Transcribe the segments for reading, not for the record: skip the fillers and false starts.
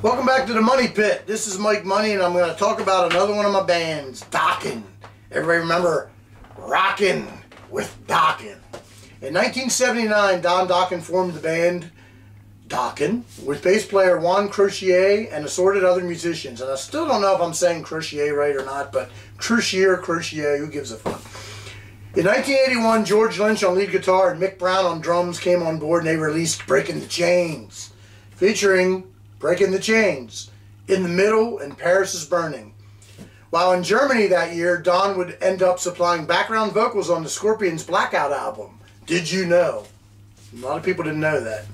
Welcome back to the Money Pit. This is Mike Money, and I'm going to talk about another one of my bands, Dokken. Everybody remember Rockin' with Dokken. In 1979, Don Dokken formed the band Dokken with bass player Juan Crocier and assorted other musicians. And I still don't know if I'm saying Crocier right or not, but Crocier, who gives a fuck. In 1981, George Lynch on lead guitar and Mick Brown on drums came on board, and they released Breaking the Chains, featuring Breaking the Chains, In the Middle, and Paris is Burning. While in Germany that year, Don would end up supplying background vocals on the Scorpions' Blackout album. Did you know? A lot of people didn't know that.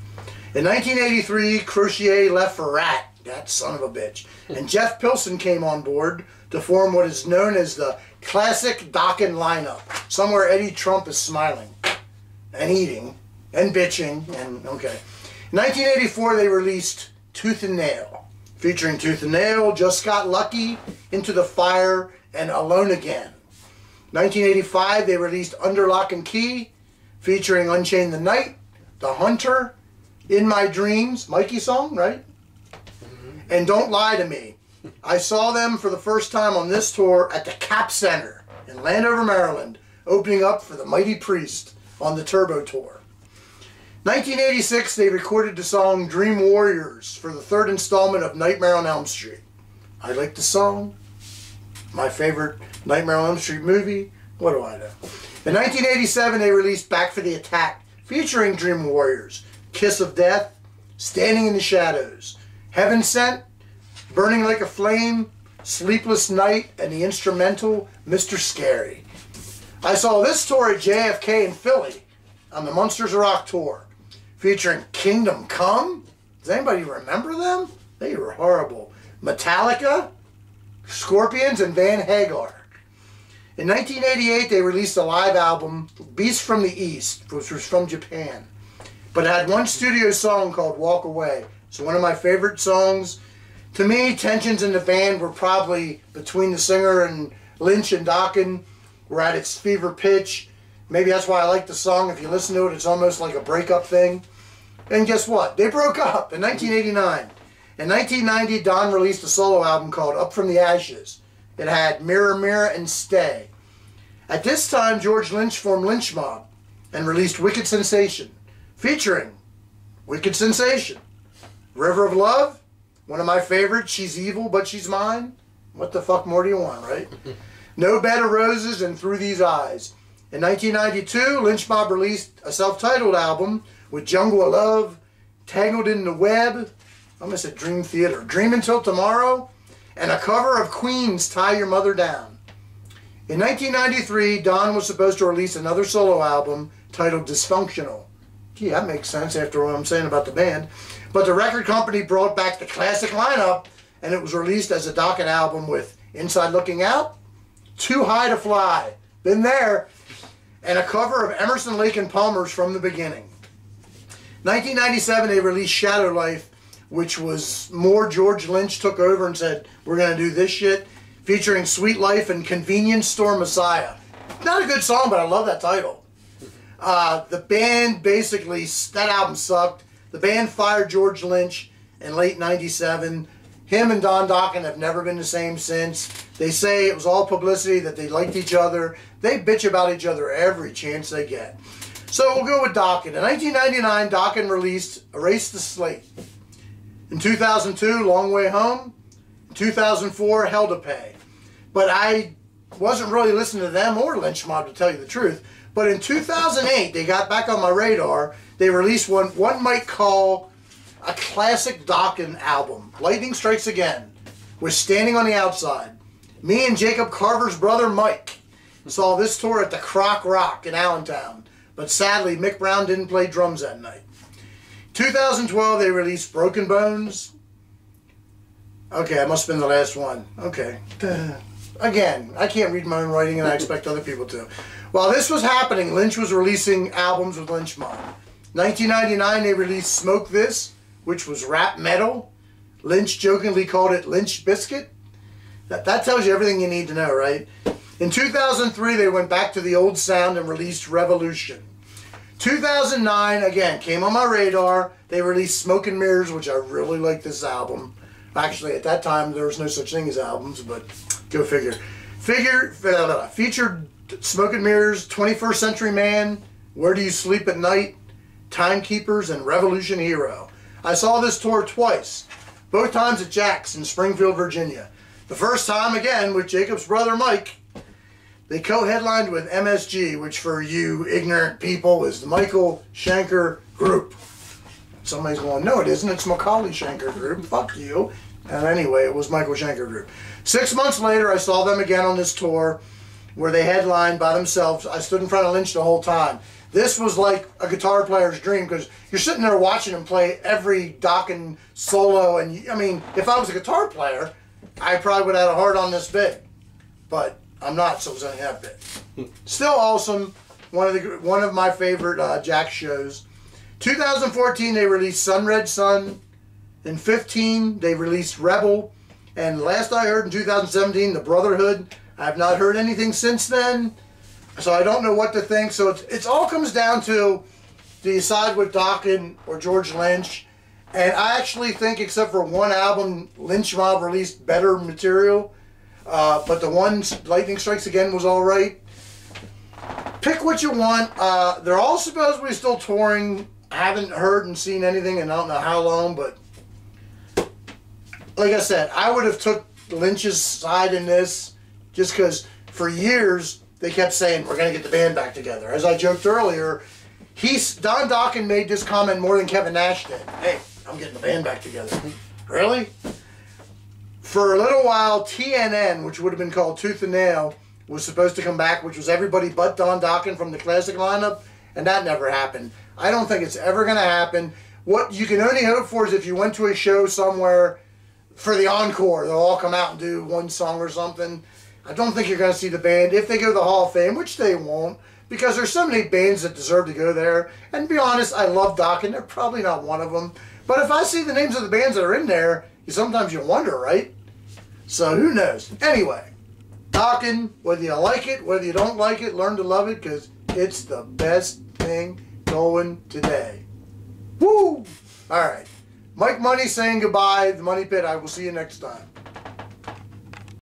In 1983, Crocier left for Rat, that son of a bitch, and Jeff Pilson came on board to form what is known as the Classic Dokken lineup. Somewhere Eddie Trump is smiling and eating and bitching and okay. In 1984, they released Tooth and Nail, featuring Tooth and Nail, Just Got Lucky, Into the Fire, and Alone Again. 1985, they released Under Lock and Key, featuring Unchain the Night, The Hunter, In My Dreams, Mikey song, right? And Don't Lie to Me. I saw them for the first time on this tour at the Cap Center in Landover, Maryland, opening up for the Mighty Priest on the Turbo Tour. 1986, they recorded the song Dream Warriors for the third installment of Nightmare on Elm Street. I like the song. My favorite Nightmare on Elm Street movie. What do I know? In 1987, they released Back for the Attack, featuring Dream Warriors, Kiss of Death, Standing in the Shadows, Heaven Sent, Burning Like a Flame, Sleepless Night, and the instrumental Mr. Scary. I saw this tour at JFK in Philly on the Monsters of Rock tour, featuring Kingdom Come. Does anybody remember them? They were horrible. Metallica, Scorpions, and Van Hagar. In 1988, they released a live album, Beast from the East, which was from Japan. But it had one studio song called Walk Away. It's one of my favorite songs. To me, tensions in the band were probably between the singer and Lynch and Dokken were at its fever pitch. Maybe that's why I like the song. If you listen to it, it's almost like a breakup thing. And guess what? They broke up in 1989. In 1990, Don released a solo album called Up From the Ashes. It had Mirror, Mirror, and Stay. At this time, George Lynch formed Lynch Mob and released Wicked Sensation, featuring Wicked Sensation, River of Love, one of my favorites, She's Evil But She's Mine. What the fuck more do you want, right? No Bed of Roses, and Through These Eyes. In 1992, Lynch Mob released a self-titled album with Jungle of Love, Tangled in the Web, I almost said Dream Theater, Dream Until Tomorrow, and a cover of Queen's Tie Your Mother Down. In 1993, Don was supposed to release another solo album titled Dysfunctional. Gee, that makes sense after what I'm saying about the band. But the record company brought back the classic lineup, and it was released as a Dokken album with Inside Looking Out, Too High to Fly, been there, and a cover of Emerson, Lake and Palmer's From the Beginning. 1997, they released Shadow Life, which was more George Lynch took over and said, we're going to do this shit, featuring Sweet Life and Convenience Store Messiah. Not a good song, but I love that title. The band basically, that album sucked. The band fired George Lynch in late 97. Him and Don Dokken have never been the same since. They say it was all publicity, that they liked each other. They bitch about each other every chance they get. So we'll go with Dokken. In 1999, Dokken released Erase the Slate. In 2002, Long Way Home. In 2004, Hell to Pay. But I wasn't really listening to them or Lynch Mob, to tell you the truth. But in 2008, they got back on my radar. They released one might call a classic Dokken album, Lightning Strikes Again, with Standing on the Outside. Me and Jacob Carver's brother Mike saw this tour at the Croc Rock in Allentown, but sadly Mick Brown didn't play drums that night. 2012, they released Broken Bones. Okay, that must have been the last one. Okay. Again, I can't read my own writing and I expect other people to. While this was happening, Lynch was releasing albums with Lynch Mob. 1999, they released Smoke This, which was rap metal. Lynch jokingly called it Lynch Biscuit. That tells you everything you need to know, right? In 2003, they went back to the old sound and released Revolution. 2009, again, came on my radar. They released Smoke and Mirrors, which I really like this album. Actually, at that time, there was no such thing as albums, but go figure. Featured Smoke and Mirrors, 21st Century Man, Where Do You Sleep at Night, Timekeepers, and Revolution Hero. I saw this tour twice, both times at Jack's in Springfield, Virginia. The first time, again, with Jacob's brother Mike. They co-headlined with MSG, which for you ignorant people is the Michael Schenker Group. Somebody's going, no it isn't, it's Macaulay Schenker Group, fuck you. And anyway, it was Michael Schenker Group. 6 months later, I saw them again on this tour where they headlined by themselves. I stood in front of Lynch the whole time. This was like a guitar player's dream because you're sitting there watching him play every Dokken solo. And I mean, if I was a guitar player, I probably would have had a heart on this big. But I'm not, so it was only that big. Still awesome. One of my favorite Jack shows. 2014, they released Sun Red Sun. In 15, they released Rebel. And last I heard in 2017, The Brotherhood. I have not heard anything since then. So I don't know what to think. So it all comes down to, do you side with Dokken or George Lynch? And I actually think, except for one album, Lynch Mob released better material. But the one, Lightning Strikes Again, was all right. Pick what you want. They're all supposedly still touring. I haven't heard and seen anything, and I don't know how long, but like I said, I would have took Lynch's side in this just because for years they kept saying, we're going to get the band back together. As I joked earlier, Don Dokken made this comment more than Kevin Nash did. Hey, I'm getting the band back together. Really? For a little while, TNN, which would have been called Tooth and Nail, was supposed to come back, which was everybody but Don Dokken from the classic lineup, and that never happened. I don't think it's ever going to happen. What you can only hope for is if you went to a show somewhere for the encore, they'll all come out and do one song or something. I don't think you're going to see the band if they go to the Hall of Fame, which they won't, because there's so many bands that deserve to go there. And to be honest, I love Dokken. They're probably not one of them. But if I see the names of the bands that are in there, sometimes you wonder, right? So who knows? Anyway, Dokken, whether you like it, whether you don't like it, learn to love it because it's the best thing going today. Woo! All right. Mike Money saying goodbye. The Money Pit. I will see you next time.